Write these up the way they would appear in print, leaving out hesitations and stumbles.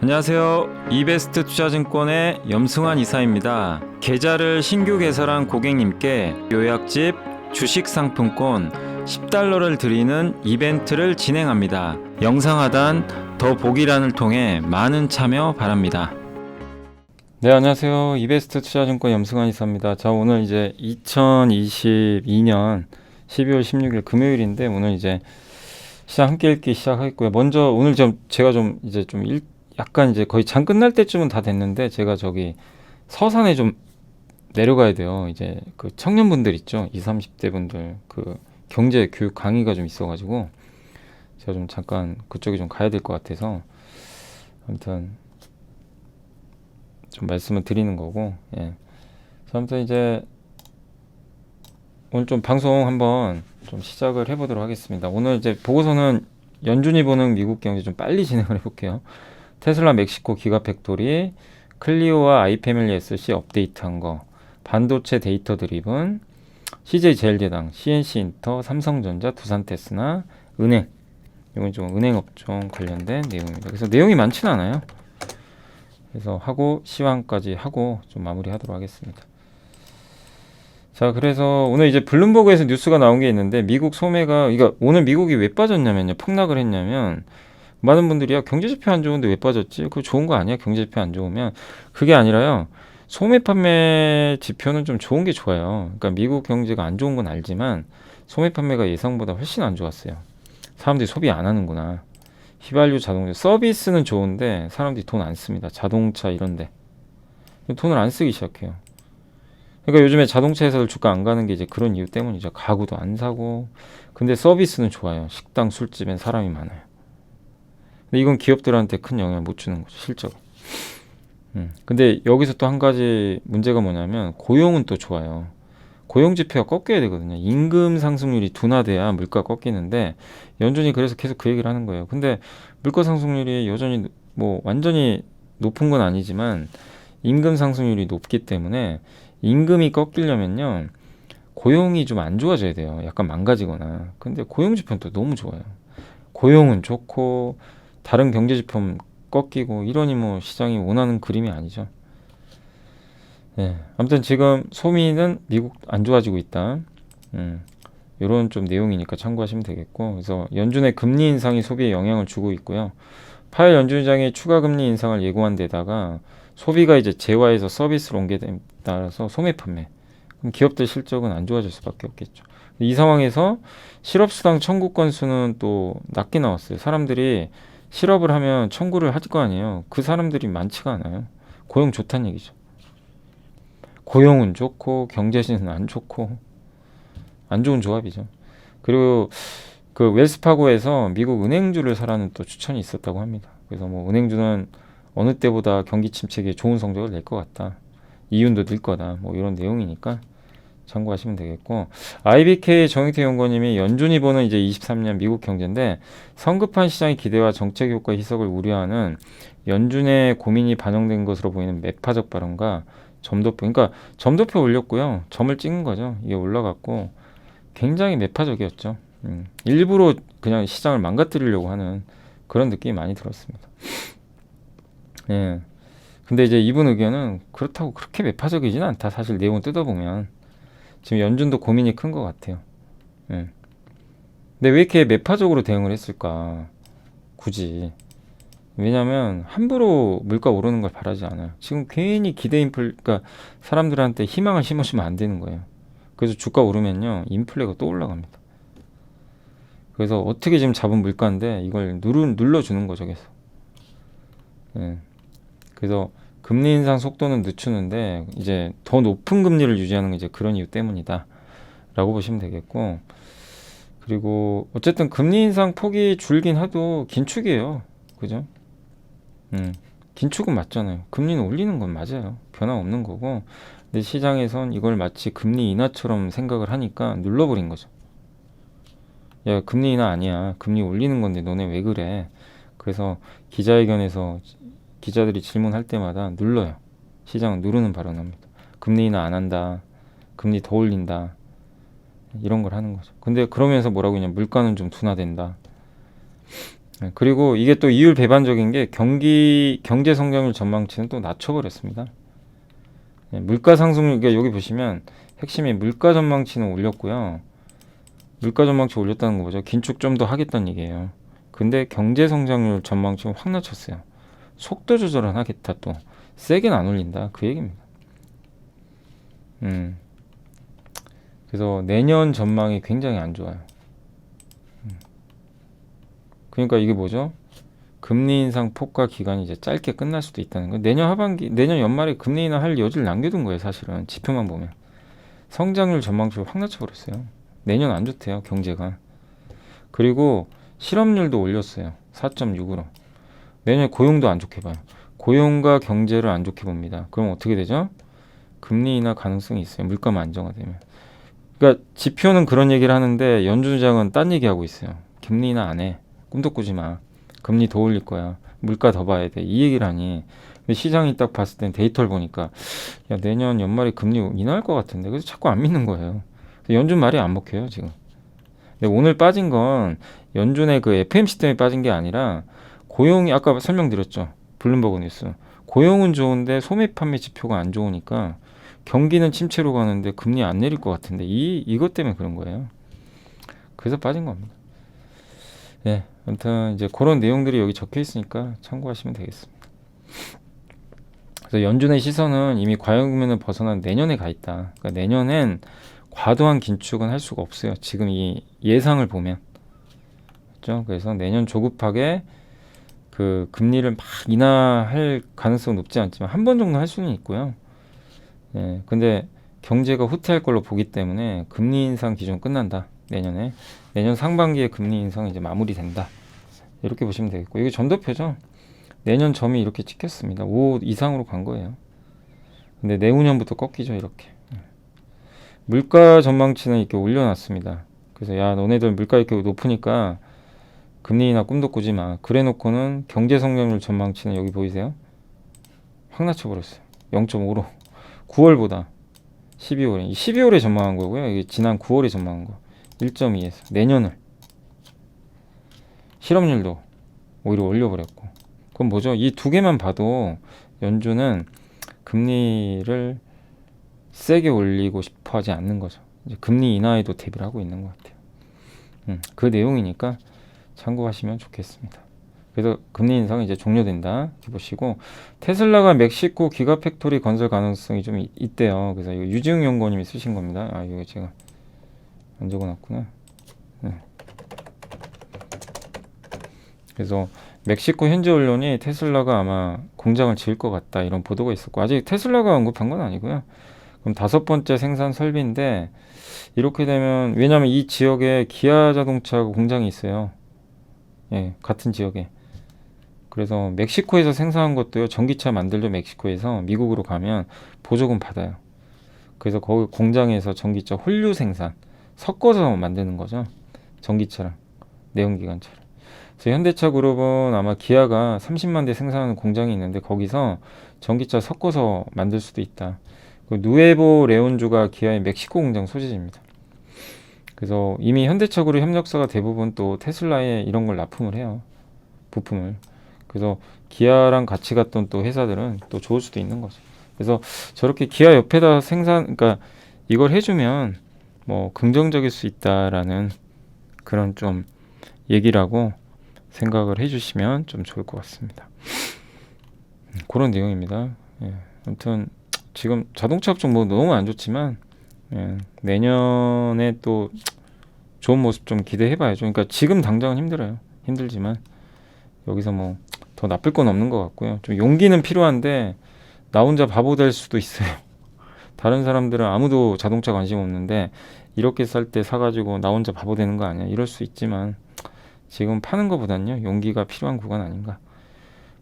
안녕하세요. 이베스트 투자증권의 염승환 이사입니다. 계좌를 신규 개설한 고객님께 요약집 주식 상품권 10달러를 드리는 이벤트를 진행합니다. 영상 하단 더 보기란을 통해 많은 참여 바랍니다. 네, 안녕하세요. 이베스트 투자증권 염승환 이사입니다. 자, 오늘 이제 2022년 12월 16일 금요일인데 오늘 이제 시장 함께 읽기 시작하겠고요. 먼저 오늘 제가 약간 이제 거의 장 끝날 때쯤은 다 됐는데 제가 저기 서산에 좀 내려가야 돼요. 이제 그 청년분들 있죠. 20, 30대 분들 그 경제 교육 강의가 좀 있어가지고 제가 좀 잠깐 그쪽에 좀 가야 될 것 같아서 아무튼 좀 말씀을 드리는 거고, 예. 아무튼 이제 오늘 좀 방송 한번 좀 시작을 해보도록 하겠습니다. 오늘 이제 보고서는 연준이 보는 미국 경제 좀 빨리 진행을 해볼게요. 테슬라 멕시코 기가팩토리, 클리오와 아이패밀리 SC 업데이트한 거, 반도체 데이터 드리븐, CJ제일제당, CNC인터, 삼성전자, 두산테스나, 은행. 이건 좀 은행업종 관련된 내용입니다. 그래서 내용이 많지는 않아요. 그래서 하고 시황까지 하고 좀 마무리하도록 하겠습니다. 자, 그래서 오늘 이제 블룸버그에서 뉴스가 나온 게 있는데 미국 소매가 오늘 미국이 왜 빠졌냐면요, 폭락을 했냐면 많은 분들이 경제지표 안 좋은데 왜 빠졌지? 그거 좋은 거 아니야? 경제지표 안 좋으면. 그게 아니라요, 소매 판매 지표는 좀 좋은 게 좋아요. 그러니까 미국 경제가 안 좋은 건 알지만 소매 판매가 예상보다 훨씬 안 좋았어요. 사람들이 소비 안 하는구나. 휘발유, 자동차, 서비스는 좋은데 사람들이 돈 안 씁니다. 자동차 이런데 돈을 안 쓰기 시작해요. 그러니까 요즘에 자동차 회사들 주가 안 가는 게 이제 그런 이유 때문이죠. 가구도 안 사고. 근데 서비스는 좋아요. 식당, 술집엔 사람이 많아요. 근데 이건 기업들한테 큰 영향을 못 주는 거죠, 실적은. 근데 여기서 또 한 가지 문제가 뭐냐면 고용은 또 좋아요. 고용 지표가 꺾여야 되거든요. 임금 상승률이 둔화돼야 물가 꺾이는데 연준이 그래서 계속 그 얘기를 하는 거예요. 근데 물가 상승률이 여전히 뭐 완전히 높은 건 아니지만 임금 상승률이 높기 때문에 임금이 꺾이려면요, 고용이 좀 안 좋아져야 돼요. 약간 망가지거나. 근데 고용 지표는 또 너무 좋아요. 고용은 좋고 다른 경제 지표 꺾이고 이러니 뭐 시장이 원하는 그림이 아니죠. 예. 아무튼 지금 소비는 미국 안 좋아지고 있다. 이런 좀 내용이니까 참고하시면 되겠고, 그래서 연준의 금리 인상이 소비에 영향을 주고 있고요. 파월 연준의장이 추가 금리 인상을 예고한 데다가 소비가 이제 재화에서 서비스로 옮겨됨에 따라서 소매 판매, 그럼 기업들 실적은 안 좋아질 수밖에 없겠죠. 이 상황에서 실업수당 청구 건수는 또 낮게 나왔어요. 사람들이 실업을 하면 청구를 할 거 아니에요. 그 사람들이 많지가 않아요. 고용 좋다는 얘기죠. 고용은 좋고 경제시는 안 좋고 안 좋은 조합이죠. 그리고 그 웰스파고에서 미국 은행주를 사라는 또 추천이 있었다고 합니다. 그래서 뭐 은행주는 어느 때보다 경기 침체기에 좋은 성적을 낼 것 같다. 이윤도 늘 거다. 뭐 이런 내용이니까 참고하시면 되겠고, IBK 정익태 연구원님이 연준이 보는 이제 23년 미국 경제인데 성급한 시장의 기대와 정책 효과 희석을 우려하는 연준의 고민이 반영된 것으로 보이는 매파적 발언과 점도표, 그러니까 점도표 올렸고요, 점을 찍은 거죠. 이게 올라갔고 굉장히 매파적이었죠. 일부러 그냥 시장을 망가뜨리려고 하는 그런 느낌이 많이 들었습니다. 예. 근데 이제 이분 의견은 그렇다고 그렇게 매파적이지는 않다. 사실 내용 뜯어보면 지금 연준도 고민이 큰 것 같아요. 예. 근데 왜 이렇게 매파적으로 대응을 했을까? 굳이. 왜냐면 함부로 물가 오르는 걸 바라지 않아요. 지금 괜히 그러니까 사람들한테 희망을 심어주면 안 되는 거예요. 그래서 주가 오르면요, 인플레가 또 올라갑니다. 그래서 어떻게 지금 잡은 물가인데 이걸 눌러주는 거죠, 계속. 예. 그래서 금리 인상 속도는 늦추는데 이제 더 높은 금리를 유지하는 게 이제 그런 이유 때문이다 라고 보시면 되겠고, 그리고 어쨌든 금리 인상 폭이 줄긴 하도 긴축이에요. 그죠? 긴축은 맞잖아요. 금리는 올리는 건 맞아요. 변화 없는 거고, 근데 시장에선 이걸 마치 금리 인하처럼 생각을 하니까 눌러버린 거죠. 야, 금리 인하 아니야. 금리 올리는 건데 너네 왜 그래? 그래서 기자회견에서 기자들이 질문할 때마다 눌러요. 시장은 누르는 발언합니다. 금리 인하 안 한다. 금리 더 올린다. 이런 걸 하는 거죠. 근데 그러면서 뭐라고 했냐, 물가는 좀 둔화된다. 그리고 이게 또 이율 배반적인 게 경제 성장률 전망치는 또 낮춰버렸습니다. 물가 상승률, 그러니까 여기 보시면 핵심이 물가 전망치는 올렸고요. 물가 전망치 올렸다는 거 보죠. 긴축 좀 더 하겠다는 얘기예요. 근데 경제 성장률 전망치는 확 낮췄어요. 속도 조절은 하겠다, 또 세게는 안 올린다, 그 얘기입니다. 그래서 내년 전망이 굉장히 안 좋아요. 그러니까 이게 뭐죠? 금리 인상 폭과 기간이 이제 짧게 끝날 수도 있다는 거예요. 내년 하반기, 내년 연말에 금리 인하 할 여지를 남겨둔 거예요, 사실은. 지표만 보면. 성장률 전망치를 확 낮춰버렸어요. 내년 안 좋대요, 경제가. 그리고 실업률도 올렸어요. 4.6으로. 내년 고용도 안 좋게 봐요. 고용과 경제를 안 좋게 봅니다. 그럼 어떻게 되죠? 금리 인하 가능성이 있어요. 물가만 안정화되면. 그러니까 지표는 그런 얘기를 하는데 연준장은 딴 얘기하고 있어요. 금리 인하 안 해. 꿈도 꾸지 마. 금리 더 올릴 거야. 물가 더 봐야 돼. 이 얘기를 하니. 근데 시장이 딱 봤을 땐 데이터를 보니까 야, 내년 연말에 금리 인하할 것 같은데. 그래서 자꾸 안 믿는 거예요. 연준 말이 안 먹혀요, 지금. 근데 오늘 빠진 건 연준의 그 FMC 때문에 빠진 게 아니라 고용이 아까 설명드렸죠. 블룸버그 뉴스. 고용은 좋은데 소매 판매 지표가 안 좋으니까 경기는 침체로 가는데 금리 안 내릴 것 같은데 이것 때문에 그런 거예요. 그래서 빠진 겁니다. 예, 아무튼 이제 그런 내용들이 여기 적혀 있으니까 참고하시면 되겠습니다. 그래서 연준의 시선은 이미 과잉국면을 벗어난 내년에 가 있다. 그러니까 내년엔 과도한 긴축은 할 수가 없어요. 지금 이 예상을 보면. 그렇죠? 그래서 내년 조급하게 그 금리를 막 인하할 가능성은 높지 않지만 한 번 정도 할 수는 있고요. 예, 근데 경제가 후퇴할 걸로 보기 때문에 금리 인상 기준 끝난다. 내년에. 내년 상반기에 금리 인상이 이제 마무리된다. 이렇게 보시면 되겠고. 이게 전도표죠. 내년 점이 이렇게 찍혔습니다. 5 이상으로 간 거예요. 근데 내후년부터 꺾이죠, 이렇게. 물가 전망치는 이렇게 올려놨습니다. 그래서 야, 너네들 물가 이렇게 높으니까 금리 인하 꿈도 꾸지 마. 그래 놓고는 경제 성장률 전망치는 여기 보이세요? 확 낮춰버렸어요. 0.5로. 9월보다 12월에 전망한 거고요. 이게 지난 9월에 전망한 거. 1.2에서 내년을. 실업률도 오히려 올려버렸고. 그럼 뭐죠? 이 두 개만 봐도 연준은 금리를 세게 올리고 싶어 하지 않는 거죠. 이제 금리 인하에도 대비를 하고 있는 것 같아요. 그 내용이니까 참고하시면 좋겠습니다. 그래서 금리 인상이 이제 종료된다. 이렇게 보시고 테슬라가 멕시코 기가 팩토리 건설 가능성이 좀 있대요. 그래서 이거 유지웅 연구원님이 쓰신 겁니다. 아, 이거 제가 안 적어놨구나. 그래서 멕시코 현지 언론이 테슬라가 아마 공장을 지을 것 같다 이런 보도가 있었고 아직 테슬라가 언급한 건 아니고요. 그럼 5번째 생산 설비인데 이렇게 되면 왜냐하면 이 지역에 기아 자동차 공장이 있어요. 예, 같은 지역에. 그래서 멕시코에서 생산한 것도요. 전기차 만들죠. 멕시코에서 미국으로 가면 보조금 받아요. 그래서 거기 공장에서 전기차 홀류 생산 섞어서 만드는 거죠. 전기차랑 내연기관차랑. 그래서 현대차 그룹은 아마 기아가 30만 대 생산하는 공장이 있는데 거기서 전기차 섞어서 만들 수도 있다. 그 누에보 레온주가 기아의 멕시코 공장 소재지입니다. 그래서 이미 현대차 그룹 협력사가 대부분 또 테슬라에 이런 걸 납품을 해요. 부품을. 그래서 기아랑 같이 갔던 또 회사들은 또 좋을 수도 있는 거죠. 그래서 저렇게 기아 옆에다 그러니까 이걸 해주면 뭐 긍정적일 수 있다라는 그런 좀 얘기라고 생각을 해주시면 좀 좋을 것 같습니다. 그런 내용입니다. 예, 아무튼 지금 자동차 업종 뭐 너무 안 좋지만 예, 내년에 또 좋은 모습 좀 기대해봐야죠. 그러니까 지금 당장은 힘들어요. 힘들지만 여기서 뭐 더 나쁠 건 없는 것 같고요. 좀 용기는 필요한데 나 혼자 바보 될 수도 있어요. 다른 사람들은 아무도 자동차 관심 없는데 이렇게 쌀 때 사가지고 나 혼자 바보 되는 거 아니야? 이럴 수 있지만 지금 파는 것보단요 용기가 필요한 구간 아닌가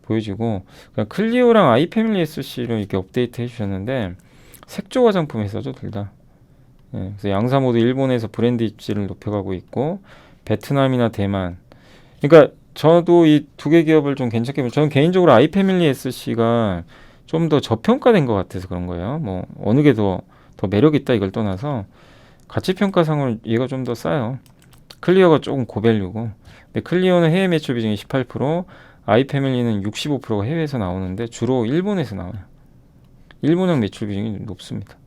보여지고 클리오랑 아이패밀리 SC를 이렇게 업데이트 해주셨는데 색조 화장품 회사죠 둘 다. 예, 그래서 양사 모두 일본에서 브랜드 입지를 높여가고 있고 베트남이나 대만. 그러니까 저도 이 두 개 기업을 좀 괜찮게 보면 저는 개인적으로 아이패밀리 SC가 좀 더 저평가된 것 같아서 그런 거예요. 뭐 어느 게 더 매력 있다 이걸 떠나서 가치 평가상을 얘가 좀 더 싸요. 클리어가 조금 고밸류고, 근데 클리어는 해외 매출 비중이 18%, 아이패밀리는 65%가 해외에서 나오는데 주로 일본에서 나와요. 일본형 매출 비중이 높습니다.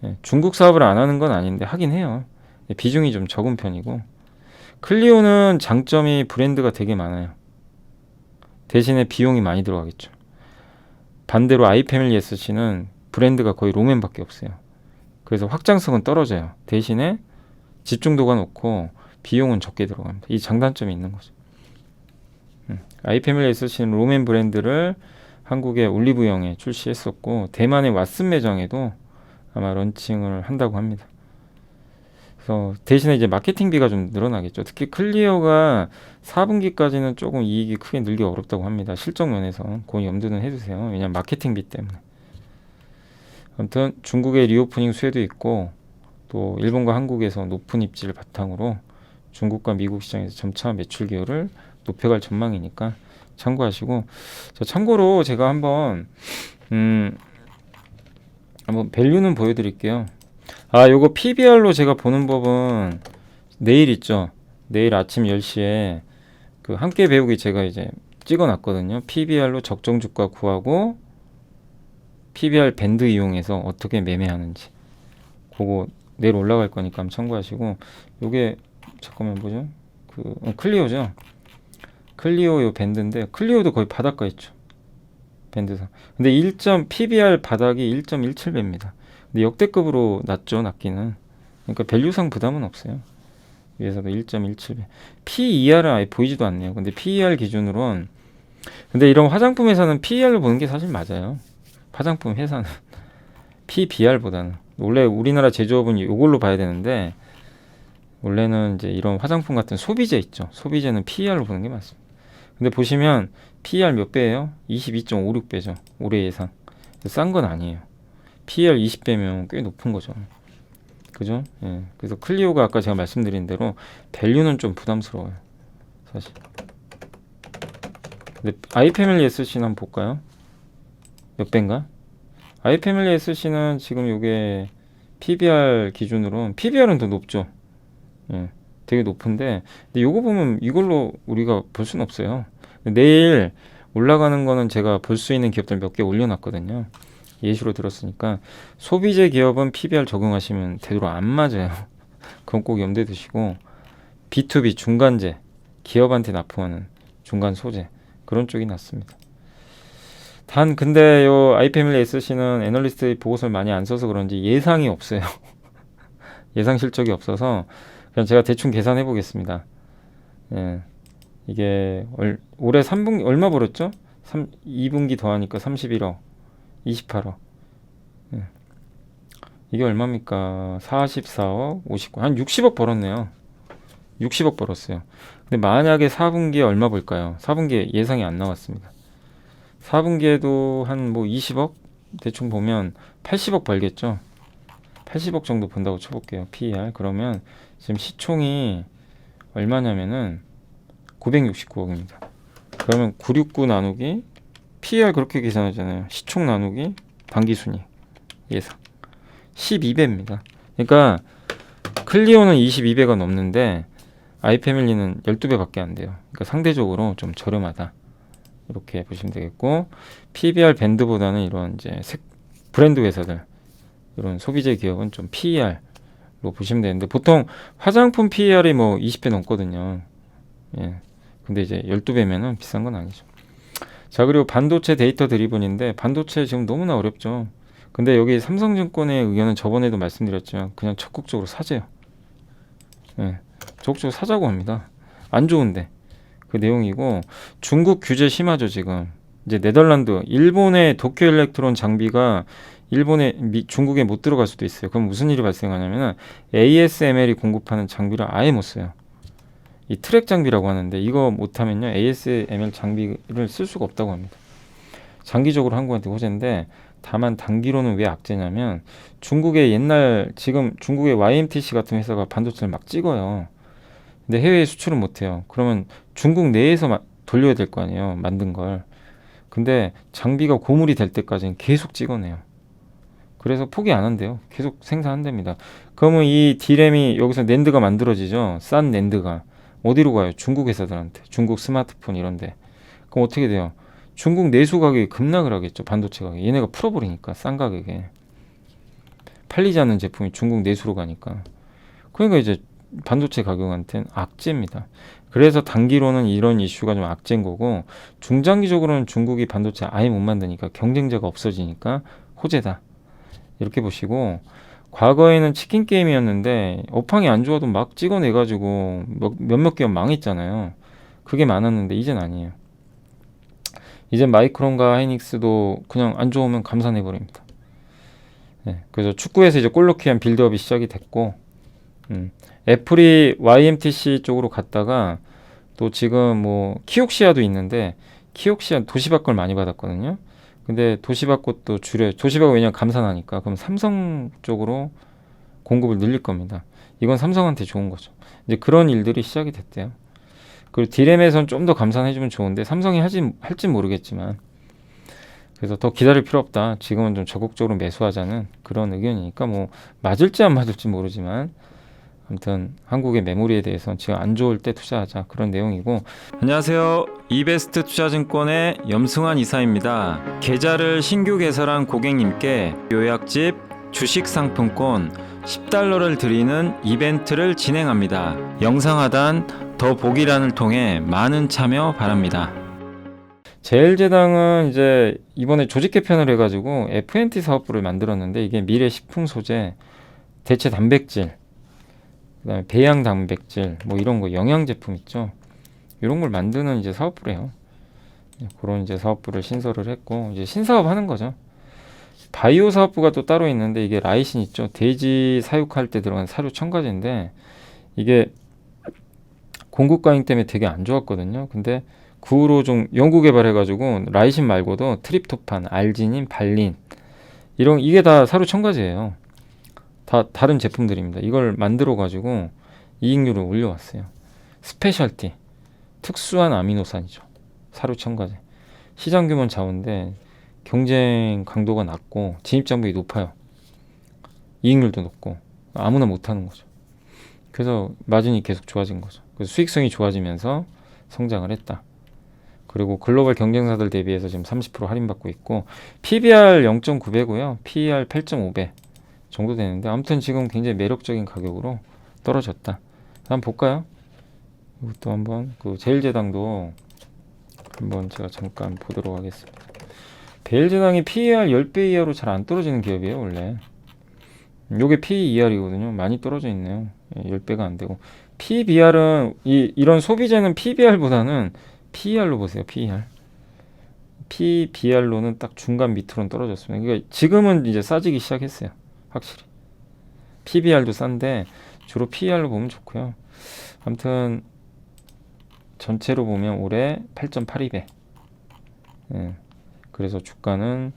예, 중국 사업을 안 하는 건 아닌데 하긴 해요. 예, 비중이 좀 적은 편이고, 클리오는 장점이 브랜드가 되게 많아요. 대신에 비용이 많이 들어가겠죠. 반대로 아이패밀리 SC는 브랜드가 거의 롬앤밖에 없어요. 그래서 확장성은 떨어져요. 대신에 집중도가 높고 비용은 적게 들어갑니다. 이 장단점이 있는 거죠. 아이패밀리 SC는 롬앤 브랜드를 한국의 올리브영에 출시했었고, 대만의 왓슨 매장에도 아마 런칭을 한다고 합니다. 그래서 대신에 이제 마케팅비가 좀 늘어나겠죠. 특히 클리어가 4분기까지는 조금 이익이 크게 늘기 어렵다고 합니다. 실적 면에서 그건 염두는 해주세요. 왜냐하면 마케팅비 때문에. 아무튼 중국의 리오프닝 수혜도 있고, 또 일본과 한국에서 높은 입지를 바탕으로 중국과 미국 시장에서 점차 매출 기여를 높여갈 전망이니까 참고하시고, 참고로 제가 한번 밸류는 보여드릴게요. 요거 PBR로 제가 보는 법은 내일 있죠. 내일 아침 10시에 그 함께 배우기 제가 이제 찍어놨거든요. PBR로 적정 주가 구하고 PBR 밴드 이용해서 어떻게 매매하는지, 그거 내일 올라갈 거니까 한번 참고하시고, 요게 잠깐만 보죠. 클리오죠. 클리오 요 밴드인데, 클리오도 거의 바닥가 있죠. 밴드상. 근데 PBR 바닥이 1.17배입니다. 근데 역대급으로 낮죠, 낮기는. 그러니까 밸류상 부담은 없어요. 위에서도 1.17배. PER은 아예 보이지도 않네요. 근데 PER 기준으로는, 근데 이런 화장품 회사는 PER로 보는 게 사실 맞아요. 화장품 회사는 PBR보다는. 원래 우리나라 제조업은 이걸로 봐야 되는데, 원래는 이제 이런 화장품 같은 소비재 있죠. 소비재는 PER로 보는 게 맞습니다. 근데 보시면 PER 몇 배예요? 22.56배죠. 올해 예상. 싼 건 아니에요. PER 20배면 꽤 높은 거죠. 그죠? 예. 그래서 클리오가 아까 제가 말씀드린 대로 밸류는 좀 부담스러워요. 사실. 근데 아이패밀리 SC는 한번 볼까요? 몇 배인가? 아이패밀리 SC는 지금 요게 PBR 기준으로, PBR은 더 높죠. 예. 되게 높은데, 근데 요거 보면 이걸로 우리가 볼 수는 없어요. 내일 올라가는 거는 제가 볼 수 있는 기업들 몇 개 올려놨거든요. 예시로 들었으니까. 소비재 기업은 PBR 적용하시면 되도록 안 맞아요. 그건 꼭 염두에 두시고, B2B 중간재, 기업한테 납품하는 중간 소재, 그런 쪽이 낫습니다. 단 근데 요 아이패밀리 SC는 애널리스트 보고서를 많이 안 써서 그런지 예상이 없어요. 예상 실적이 없어서 그냥 제가 대충 계산해 보겠습니다. 예. 이게 올해 3분기 얼마 벌었죠? 2분기 더하니까 31억, 28억. 예. 이게 얼마입니까? 44억, 59억, 한 60억 벌었네요. 60억 벌었어요. 근데 만약에 4분기에 얼마 벌까요? 4분기에 예상이 안 나왔습니다. 4분기에도 한 뭐 20억? 대충 보면 80억 벌겠죠? 80억 정도 본다고 쳐볼게요. PER. 그러면 지금 시총이 얼마냐면은 969억입니다. 그러면 969 나누기 PER 그렇게 계산하잖아요. 시총 나누기 당기순이익 예상 12배입니다. 그러니까 클리오는 22배가 넘는데 아이패밀리는 12배밖에 안 돼요. 그러니까 상대적으로 좀 저렴하다. 이렇게 보시면 되겠고, PBR 밴드보다는 이런 이제 브랜드 회사들, 이런 소비재 기업은 좀 PER로 보시면 되는데, 보통 화장품 PER이 뭐 20배 넘거든요. 예. 근데 이제 12배면은 비싼 건 아니죠. 자, 그리고 반도체 데이터 드리븐인데, 반도체 지금 너무나 어렵죠. 근데 여기 삼성증권의 의견은 저번에도 말씀드렸지만 그냥 적극적으로 사재요. 예. 적극적으로 사자고 합니다. 안 좋은데. 그 내용이고, 중국 규제 심하죠 지금. 이제 네덜란드, 일본의 도쿄 일렉트론 장비가 중국에 못 들어갈 수도 있어요. 그럼 무슨 일이 발생하냐면은 ASML이 공급하는 장비를 아예 못 써요. 이 트랙 장비라고 하는데, 이거 못하면요 ASML 장비를 쓸 수가 없다고 합니다. 장기적으로 한국한테 호재인데, 다만 단기로는 왜 악재냐면, 지금 중국의 YMTC 같은 회사가 반도체를 막 찍어요. 근데 해외에 수출은 못해요. 그러면 중국 내에서 돌려야 될 거 아니에요, 만든 걸. 근데 장비가 고물이 될 때까지는 계속 찍어내요. 그래서 포기 안 한대요. 계속 생산한답니다. 그러면 이 D램이 여기서 낸드가 만들어지죠. 싼 낸드가 어디로 가요? 중국 회사들한테. 중국 스마트폰 이런데. 그럼 어떻게 돼요? 중국 내수 가격이 급락을 하겠죠. 반도체 가격이. 얘네가 풀어버리니까 싼 가격에. 팔리지 않는 제품이 중국 내수로 가니까. 그러니까 이제 반도체 가격한테는 악재입니다. 그래서 단기로는 이런 이슈가 좀 악재인 거고, 중장기적으로는 중국이 반도체 아예 못 만드니까 경쟁자가 없어지니까 호재다. 이렇게 보시고, 과거에는 치킨 게임이었는데 업황이 안 좋아도 막 찍어내가지고 몇몇 기업 망했잖아요. 그게 많았는데 이젠 아니에요. 이제 마이크론과 하이닉스도 그냥 안 좋으면 감산해버립니다. 네, 그래서 축구에서 이제 골 넣기 위한 빌드업이 시작이 됐고, 애플이 YMTC 쪽으로 갔다가 또 지금 뭐 키옥시아도 있는데, 키옥시아 도시바 걸 많이 받았거든요. 근데 도시바 것도 줄여, 도시바가 왜냐면 감산하니까, 그럼 삼성 쪽으로 공급을 늘릴 겁니다. 이건 삼성한테 좋은 거죠. 이제 그런 일들이 시작이 됐대요. 그리고 디램에선 좀 더 감산해주면 좋은데 삼성이 할진 모르겠지만, 그래서 더 기다릴 필요 없다. 지금은 좀 적극적으로 매수하자는 그런 의견이니까, 뭐 맞을지 안 맞을지 모르지만 아무튼 한국의 메모리에 대해서는 지금 안 좋을 때 투자하자, 그런 내용이고. 안녕하세요. 이베스트 투자증권의 염승환 이사입니다. 계좌를 신규 개설한 고객님께 요약집 주식 상품권 10달러를 드리는 이벤트를 진행합니다. 영상 하단 더 보기란을 통해 많은 참여 바랍니다. 제일제당은 이제 이번에 조직 개편을 해가지고 FNT 사업부를 만들었는데, 이게 미래 식품 소재, 대체 단백질, 그다음에 배양 단백질, 뭐 이런 거, 영양 제품 있죠. 이런 걸 만드는 이제 사업부래요. 그런 이제 사업부를 신설을 했고, 이제 신사업 하는 거죠. 바이오 사업부가 또 따로 있는데, 이게 라이신 있죠. 돼지 사육할 때 들어간 사료 첨가제인데, 이게 공급 과잉 때문에 되게 안 좋았거든요. 근데 그 후로 좀 연구 개발해가지고 라이신 말고도 트립토판, 알지닌, 발린, 이런, 이게 다 사료 첨가제예요. 다 다른 제품들입니다. 이걸 만들어 가지고 이익률을 올려왔어요. 스페셜티, 특수한 아미노산이죠. 사료 첨가제. 시장 규모는 작은데 경쟁 강도가 낮고 진입 장벽이 높아요. 이익률도 높고 아무나 못하는 거죠. 그래서 마진이 계속 좋아진 거죠. 그래서 수익성이 좋아지면서 성장을 했다. 그리고 글로벌 경쟁사들 대비해서 지금 30% 할인받고 있고, PBR 0.9배고요. PER 8.5배 정도 되는데, 아무튼 지금 굉장히 매력적인 가격으로 떨어졌다. 한번 볼까요? 이것도 한번, 그 제일제당도 한번 제가 잠깐 보도록 하겠습니다. 제일제당이 PER 10배 이하로 잘 안 떨어지는 기업이에요, 원래. 요게 PER이거든요. 많이 떨어져 있네요. 10배가 안 되고. PBR은 이런 소비재는 PBR보다는 PER로 보세요. PER. PBR로는 딱 중간 밑으로는 떨어졌습니다. 그러니까 지금은 이제 싸지기 시작했어요. 확실히. PBR도 싼데 주로 PER로 보면 좋고요. 아무튼 전체로 보면 올해 8.82배. 예. 그래서 주가는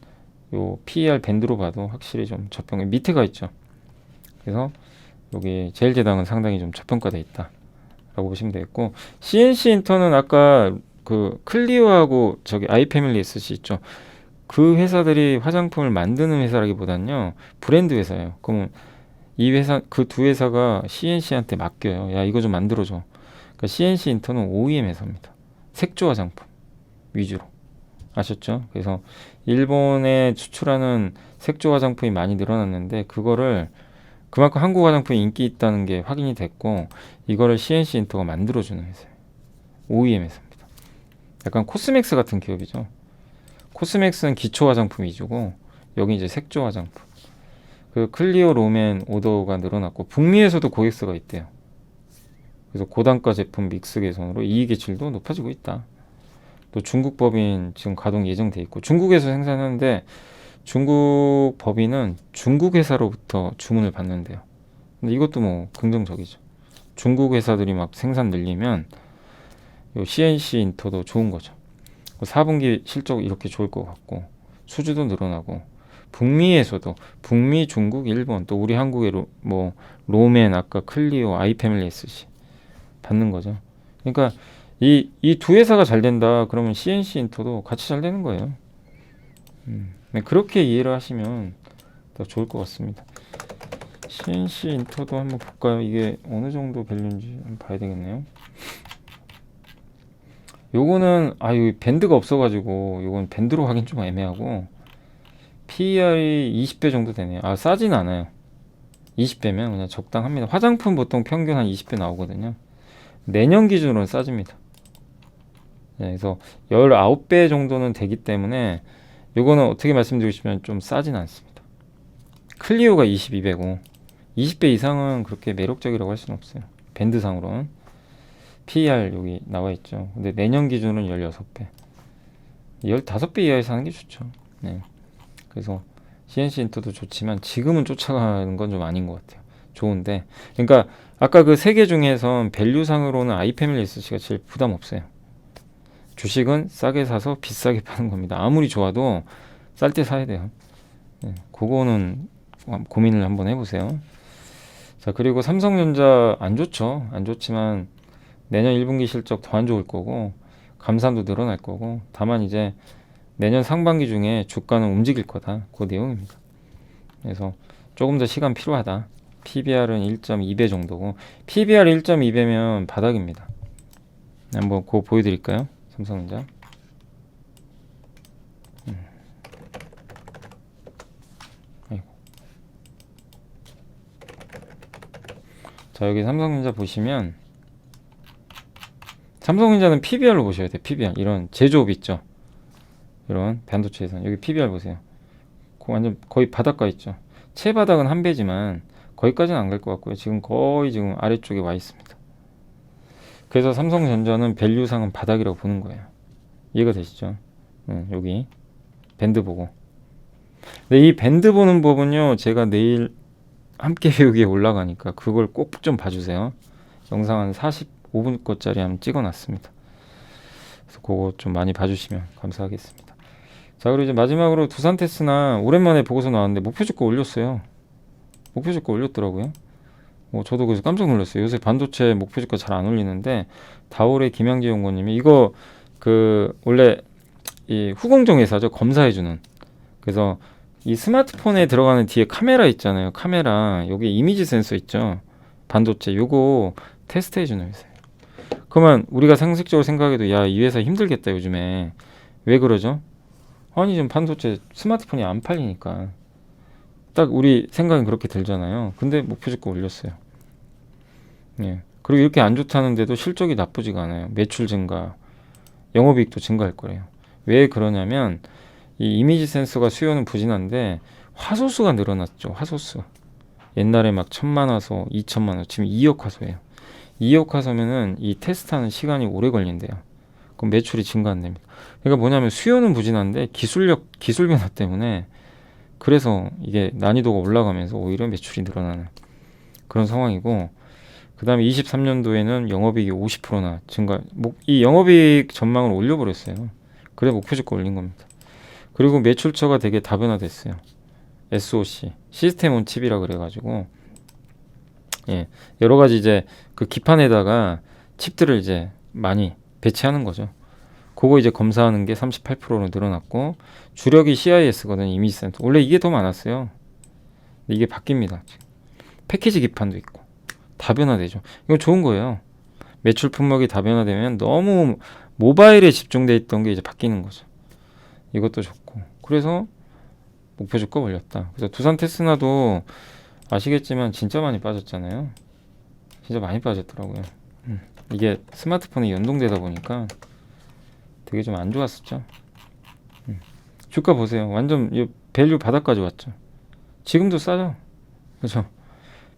요 PER 밴드로 봐도 확실히 좀 저평가 밑에가 있죠. 그래서 여기 제일제당은 상당히 좀 저평가돼 있다 라고 보시면 되겠고, CNC 인터는 아까 그 클리오하고 저기 아이패밀리 SC 있죠. 그 회사들이 화장품을 만드는 회사라기보단요 브랜드 회사예요. 그러면 이 회사, 그 두 회사가 CNC한테 맡겨요. 야, 이거 좀 만들어줘. 그러니까 CNC 인터는 OEM 회사입니다. 색조 화장품 위주로. 아셨죠? 그래서 일본에 수출하는 색조 화장품이 많이 늘어났는데, 그거를 그만큼 한국 화장품이 인기 있다는 게 확인이 됐고, 이거를 CNC 인터가 만들어주는 회사예요. OEM 회사입니다. 약간 코스맥스 같은 기업이죠. 코스맥스는 기초 화장품 위주고, 여기 이제 색조 화장품. 그 클리오 롬앤 오더가 늘어났고, 북미에서도 고객사가 있대요. 그래서 고단가 제품 믹스 개선으로 이익의 질도 높아지고 있다. 또 중국 법인 지금 가동 예정돼 있고, 중국에서 생산하는데 중국 법인은 중국 회사로부터 주문을 받는데요. 근데 이것도 뭐 긍정적이죠. 중국 회사들이 막 생산 늘리면 요 CNC 인터도 좋은 거죠. 4분기 실적 이렇게 좋을 것 같고, 수주도 늘어나고, 북미에서도 북미, 중국, 일본, 또 우리 한국의 뭐 롬앤, 아까 클리오, 아이패밀리 SC 받는 거죠. 그러니까 이 두 회사가 잘 된다 그러면 CNC 인터도 같이 잘 되는 거예요. 그렇게 이해를 하시면 더 좋을 것 같습니다. CNC 인터도 한번 볼까요? 이게 어느 정도 밸류인지 한번 봐야 되겠네요. 요거는 여기 밴드가 없어가지고 요건 밴드로 하긴 좀 애매하고 PER이 20배 정도 되네요. 싸진 않아요. 20배면 그냥 적당합니다. 화장품 보통 평균 한 20배 나오거든요. 내년 기준으로는 싸집니다. 네, 그래서 19배 정도는 되기 때문에 요거는 어떻게 말씀드리고 싶으면 좀 싸진 않습니다. 클리오가 22배고 20배 이상은 그렇게 매력적이라고 할 수는 없어요. 밴드상으로는. PER 여기 나와 있죠. 근데 내년 기준은 16배. 15배 이하에서 하는 게 좋죠. 네. 그래서 CNC 인터도 좋지만 지금은 쫓아가는 건 좀 아닌 것 같아요. 좋은데. 그러니까 아까 그 세 개 중에선 밸류상으로는 아이패밀리 SC가 제일 부담 없어요. 주식은 싸게 사서 비싸게 파는 겁니다. 아무리 좋아도 쌀 때 사야 돼요. 네. 그거는 고민을 한번 해보세요. 자, 그리고 삼성전자 안 좋죠. 안 좋지만 내년 1분기 실적 더 안 좋을 거고 감산도 늘어날 거고 다만 이제 내년 상반기 중에 주가는 움직일 거다. 그 내용입니다. 그래서 조금 더 시간 필요하다. PBR은 1.2배 정도고 PBR 1.2배면 바닥입니다. 한번 그거 보여드릴까요? 삼성전자. 아이고. 자, 여기 삼성전자 보시면 삼성전자는 PBR로 보셔야 돼요. PBR. 이런 제조업 있죠. 이런 반도체에서는 여기 PBR 보세요. 완전 거의 바닥가 있죠. 최바닥은 한 배지만 거기까지는 안 갈 것 같고요. 지금 거의 지금 아래쪽에 와 있습니다. 그래서 삼성전자는 밸류상은 바닥이라고 보는 거예요. 이해가 되시죠? 여기 밴드 보고. 근데 이 밴드 보는 법은요, 제가 내일 함께 배우기에 올라가니까 그걸 꼭 좀 봐주세요. 영상 한 45분 거짜리 한번 찍어놨습니다. 그래서 그거 좀 많이 봐주시면 감사하겠습니다. 자, 그리고 이제 마지막으로 두산테스나 오랜만에 보고서 나왔는데 목표주가 올렸어요. 목표주가 올렸더라고요. 저도 그래서 깜짝 놀랐어요. 요새 반도체 목표주가 잘 안 올리는데 다올의 김양재 연구원님이 이거 원래 이 후공정 회사죠. 검사해주는. 그래서 이 스마트폰에 들어가는 뒤에 카메라 있잖아요. 카메라 여기 이미지 센서 있죠. 반도체 요거 테스트해주는 회사예요. 그러면 우리가 상식적으로 생각해도 이 회사 힘들겠다 요즘에. 왜 그러죠? 아니 지금 반도체 스마트폰이 안 팔리니까. 딱 우리 생각은 그렇게 들잖아요. 근데 목표주가 올렸어요. 예. 그리고 이렇게 안 좋다는데도 실적이 나쁘지가 않아요. 매출 증가, 영업이익도 증가할 거래요. 왜 그러냐면 이 이미지 센서가 수요는 부진한데 화소수가 늘어났죠. 화소수. 옛날에 막 1000만 화소, 2000만 화소, 지금 2억 화소예요. 2억 화소면은 이 테스트하는 시간이 오래 걸린대요. 그럼 매출이 증가 안 됩니다. 그러니까 뭐냐면 수요는 부진한데 기술 변화 때문에 그래서 이게 난이도가 올라가면서 오히려 매출이 늘어나는 그런 상황이고, 그 다음에 23년도에는 영업이익이 50%나 증가, 이 영업이익 전망을 올려버렸어요. 그래 목표주가 올린 겁니다. 그리고 매출처가 되게 다변화됐어요. SoC, 시스템 온 칩이라 그래가지고, 여러 가지 이제 그 기판에다가 칩들을 이제 많이 배치하는 거죠. 그거 이제 검사하는 게 38%로 늘어났고, 주력이 CIS거든요. 이미지 센터. 원래 이게 더 많았어요. 근데 이게 바뀝니다. 패키지 기판도 있고 다변화되죠. 이건 좋은 거예요. 매출 품목이 다변화되면 너무 모바일에 집중돼 있던 게 이제 바뀌는 거죠. 이것도 좋고. 그래서 목표주가 올렸다. 그래서 두산 테스나도 아시겠지만 진짜 많이 빠졌잖아요. 진짜 많이 빠졌더라고요. 이게 스마트폰에 연동되다 보니까 되게 좀 안 좋았었죠. 주가 보세요. 완전 밸류 바닥까지 왔죠. 지금도 싸죠. 그렇죠.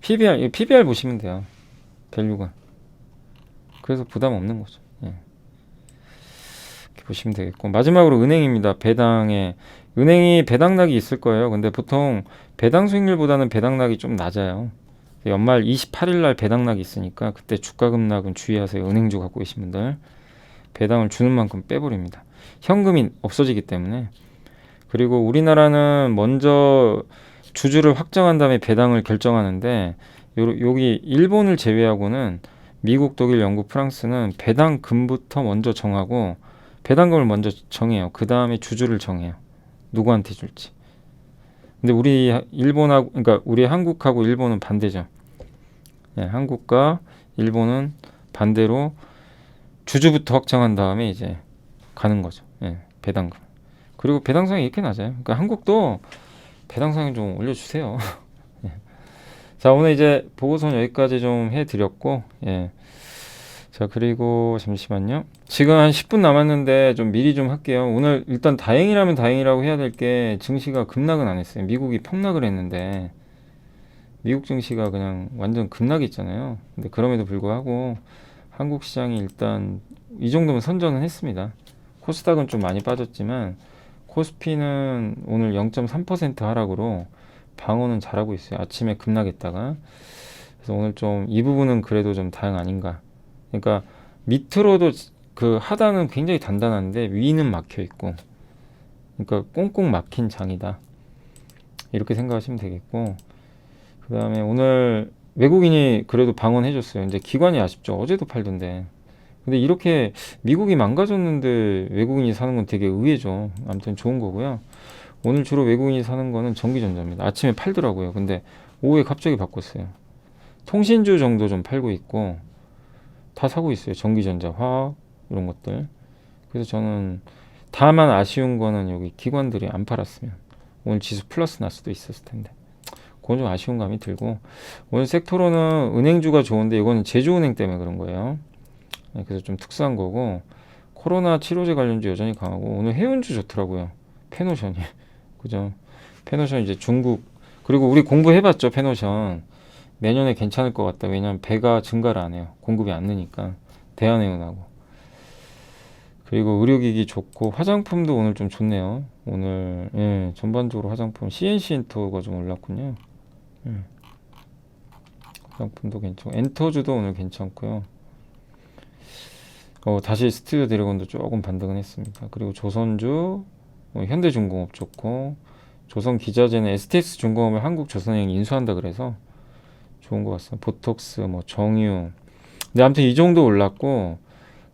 PBR 보시면 돼요. 밸류가. 그래서 부담 없는 거죠. 이렇게 보시면 되겠고, 마지막으로 은행입니다. 은행이 배당락이 있을 거예요. 근데 보통 배당 수익률보다는 배당락이 좀 낮아요. 연말 28일 날 배당락이 있으니까 그때 주가 급락은 주의하세요. 은행주 갖고 계신 분들. 배당을 주는 만큼 빼버립니다. 현금이 없어지기 때문에. 그리고 우리나라는 먼저 주주를 확정한 다음에 배당을 결정하는데, 여기 일본을 제외하고는 미국, 독일, 영국, 프랑스는 배당금부터 먼저 정하고 배당금을 먼저 정해요. 그 다음에 주주를 정해요. 누구한테 줄지. 근데 우리 일본하고 그러니까 우리 한국하고 일본은 반대죠. 예, 한국과 일본은 반대로 주주부터 확정한 다음에 이제 가는 거죠. 예, 배당금. 그리고 배당성이 이렇게 낮아요. 그러니까 한국도 배당성이 좀 올려주세요. 자, 오늘 이제 보고서는 여기까지 좀 해드렸고, 예. 자, 그리고 잠시만요. 지금 한 10분 남았는데 좀 미리 좀 할게요. 오늘 일단 다행이라면 다행이라고 해야 될 게 증시가 급락은 안 했어요. 미국이 폭락을 했는데, 미국 증시가 그냥 완전 급락했잖아요. 근데 그럼에도 불구하고 한국 시장이 일단 이 정도면 선전은 했습니다. 코스닥은 좀 많이 빠졌지만 코스피는 오늘 0.3% 하락으로 방어는 잘하고 있어요. 아침에 급락했다가. 그래서 오늘 좀 이 부분은 그래도 좀 다행 아닌가. 그러니까 밑으로도 그 하단은 굉장히 단단한데 위는 막혀 있고, 그러니까 꽁꽁 막힌 장이다. 이렇게 생각하시면 되겠고, 그 다음에 오늘 외국인이 그래도 방언해줬어요. 이제 기관이 아쉽죠. 어제도 팔던데. 근데 이렇게 미국이 망가졌는데 외국인이 사는 건 되게 의외죠. 아무튼 좋은 거고요. 오늘 주로 외국인이 사는 거는 전기전자입니다. 아침에 팔더라고요. 근데 오후에 갑자기 바꿨어요. 통신주 정도 좀 팔고 있고 다 사고 있어요. 전기전자, 화학 이런 것들. 그래서 저는 다만 아쉬운 거는 여기 기관들이 안 팔았으면 오늘 지수 플러스 날 수도 있었을 텐데. 그건 좀 아쉬운 감이 들고, 오늘 섹터로는 은행주가 좋은데 이거는 제주은행 때문에 그런 거예요. 네, 그래서 좀 특수한 거고, 코로나 치료제 관련주 여전히 강하고, 오늘 해운주 좋더라고요. 페노션이. 그죠? 페노션 이제 중국, 그리고 우리 공부해봤죠. 페노션 내년에 괜찮을 것 같다. 왜냐면 배가 증가를 안 해요. 공급이 안 느니까. 대한해운하고. 그리고 의료기기 좋고, 화장품도 오늘 좀 좋네요. 오늘 예, 전반적으로 화장품 CNC 엔터가 좀 올랐군요. 화장품도 괜찮고, 엔터주도 오늘 괜찮고요. 다시 스튜디오 드래곤도 조금 반등은 했습니다. 그리고 조선주, 현대중공업 좋고, 조선기자재는 STX 중공업을 한국조선행이 인수한다 그래서 좋은 것 같습니다. 보톡스, 뭐 정유. 근데 아무튼 이 정도 올랐고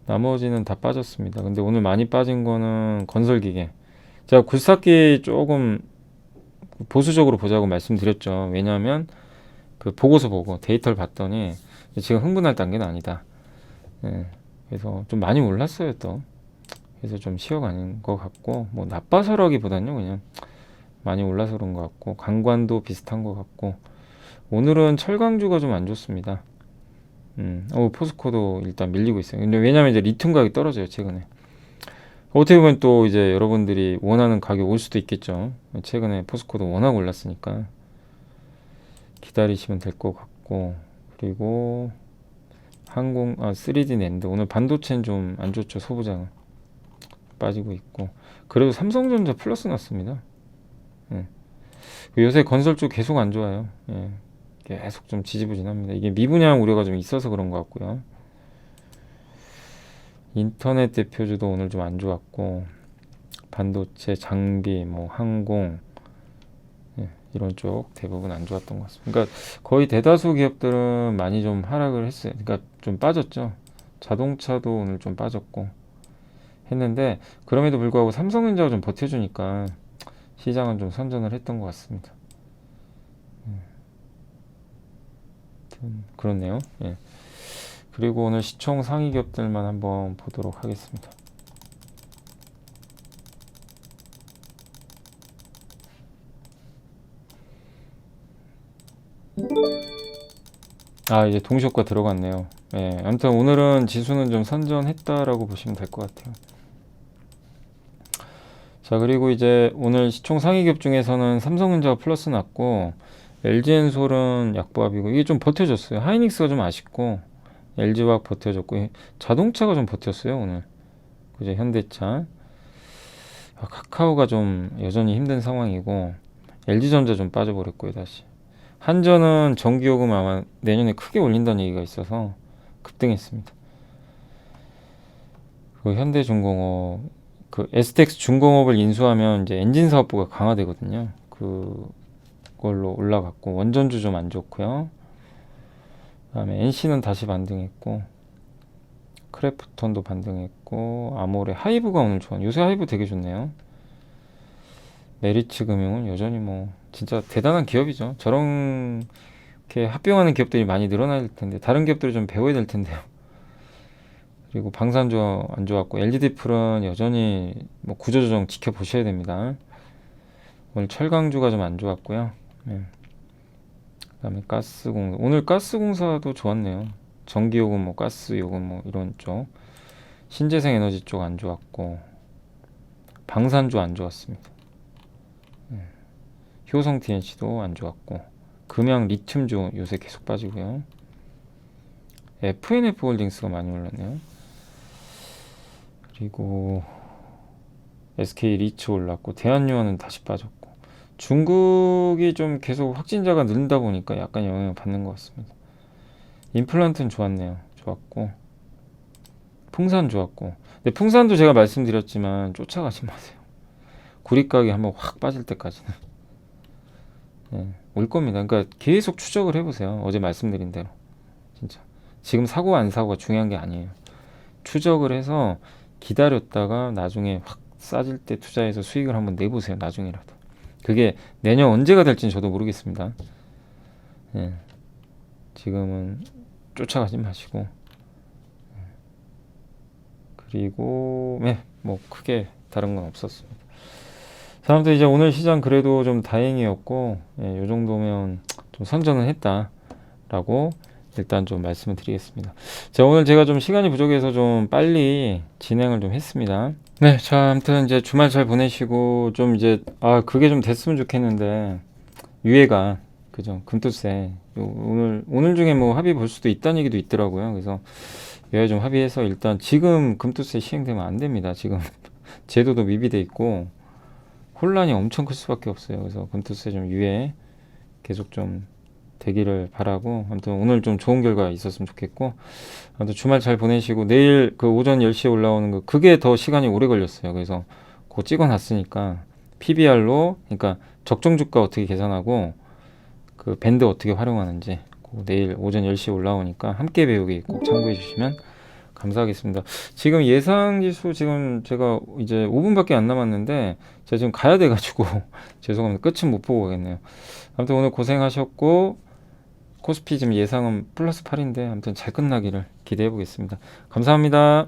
나머지는 다 빠졌습니다. 근데 오늘 많이 빠진 거는 건설기계. 제가 굴삭기 조금 보수적으로 보자고 말씀드렸죠. 왜냐하면 그 보고서 보고 데이터를 봤더니 지금 흥분할 단계는 아니다. 예, 그래서 좀 많이 올랐어요 또. 그래서 좀 쉬어가는 것 같고, 뭐 나빠서라기보다는요 그냥 많이 올라서 그런 것 같고, 강관도 비슷한 것 같고, 오늘은 철강주가 좀 안 좋습니다. 포스코도 일단 밀리고 있어요. 근데 왜냐면 이제 리튬 가격이 떨어져요 최근에. 어떻게 보면 또 이제 여러분들이 원하는 가격 올 수도 있겠죠. 최근에 포스코도 워낙 올랐으니까 기다리시면 될 것 같고, 그리고 3D 낸드 오늘 반도체는 좀 안 좋죠. 소부장은 빠지고 있고, 그래도 삼성전자 플러스 났습니다. 예. 요새 건설 쪽 계속 안 좋아요. 예. 계속 좀 지지부진합니다. 이게 미분양 우려가 좀 있어서 그런 것 같고요. 인터넷 대표주도 오늘 좀 안 좋았고, 반도체, 장비, 뭐 항공, 예, 이런 쪽 대부분 안 좋았던 것 같습니다. 그러니까 거의 대다수 기업들은 많이 좀 하락을 했어요. 그러니까 좀 빠졌죠. 자동차도 오늘 좀 빠졌고 했는데, 그럼에도 불구하고 삼성전자가 좀 버텨주니까 시장은 좀 선전을 했던 것 같습니다. 그렇네요. 예. 그리고 오늘 시총 상위 기업들만 한번 보도록 하겠습니다. 이제 동시효과 들어갔네요. 예, 아무튼 오늘은 지수는 좀 선전했다라고 보시면 될 것 같아요. 자, 그리고 이제 오늘 시총 상위 기업 중에서는 삼성전자가 플러스 났고, LG엔솔은 약보합이고, 이게 좀 버텨줬어요. 하이닉스가 좀 아쉽고, LG화학 버텨줬고, 자동차가 좀 버텼어요 오늘. 그죠? 현대차. 카카오가 좀 여전히 힘든 상황이고, LG전자 좀 빠져버렸고요 다시. 한전은 전기요금 아마 내년에 크게 올린다는 얘기가 있어서 급등했습니다. 그 현대중공업, 그 STX 중공업을 인수하면 이제 엔진 사업부가 강화되거든요. 그걸로 올라갔고, 원전주 좀 안 좋고요. 그다음에 NC는 다시 반등했고, 크래프톤도 반등했고, 아모레, 하이브가 오늘 좋아요. 요새 하이브 되게 좋네요. 메리츠금융은 여전히 뭐 진짜 대단한 기업이죠. 저런 게 합병하는 기업들이 많이 늘어나야 될 텐데 다른 기업들이 좀 배워야 될 텐데요. 그리고 방산주 안 좋았고 LG디플은 여전히 뭐 구조조정 지켜보셔야 됩니다. 오늘 철강주가 좀 안 좋았고요. 네. 그다음에 가스공사 오늘 가스공사도 좋았네요. 전기요금 뭐 가스요금 뭐 이런 쪽 신재생에너지 쪽 안 좋았고 방산주 안 좋았습니다. 효성 TNC도 안 좋았고 금양 리튬주 요새 계속 빠지고요. FNF 홀딩스가 많이 올랐네요. 그리고 SK 리츠 올랐고 대한유원은 다시 빠졌고 중국이 좀 계속 확진자가 늘다 보니까 약간 영향을 받는 것 같습니다. 임플란트는 좋았네요. 좋았고 풍산 좋았고 근데 풍산도 제가 말씀드렸지만 쫓아가지 마세요. 구리가게 한번 확 빠질 때까지는 네, 올 겁니다. 그러니까 계속 추적을 해보세요. 어제 말씀드린 대로 진짜 지금 사고 안 사고가 중요한 게 아니에요. 추적을 해서 기다렸다가 나중에 확 싸질 때 투자해서 수익을 한번 내보세요. 나중에라도. 그게 내년 언제가 될지는 저도 모르겠습니다. 예, 지금은 쫓아가지 마시고 그리고 네, 뭐 크게 다른 건 없었습니다. 사람들 이제 오늘 시장 그래도 좀 다행이었고 예, 요 정도면 좀 선전은 했다라고 일단 좀 말씀을 드리겠습니다. 자, 오늘 제가 좀 시간이 부족해서 좀 빨리 진행을 좀 했습니다. 네, 자, 아무튼 이제 주말 잘 보내시고 좀 이제 그게 좀 됐으면 좋겠는데 유예가 그죠 금투세 오늘 중에 뭐 합의 볼 수도 있다는 얘기도 있더라고요. 그래서 유예 좀 합의해서 일단 지금 금투세 시행되면 안 됩니다. 지금 제도도 미비돼 있고 혼란이 엄청 클 수밖에 없어요. 그래서 금투세 좀 유예 계속 좀 되기를 바라고 아무튼 오늘 좀 좋은 결과 있었으면 좋겠고 아무튼 주말 잘 보내시고 내일 그 오전 10시에 올라오는 거 그게 더 시간이 오래 걸렸어요. 그래서 그거 찍어놨으니까 PBR로 그러니까 적정 주가 어떻게 계산하고 그 밴드 어떻게 활용하는지 그거 내일 오전 10시에 올라오니까 함께 배우기 꼭 참고해 주시면 감사하겠습니다. 지금 예상 지수 지금 제가 이제 5분밖에 안 남았는데 제가 지금 가야 돼가지고 죄송합니다. 끝은 못 보고 가겠네요. 아무튼 오늘 고생하셨고 코스피 지금 예상은 플러스 8인데 아무튼 잘 끝나기를 기대해 보겠습니다. 감사합니다.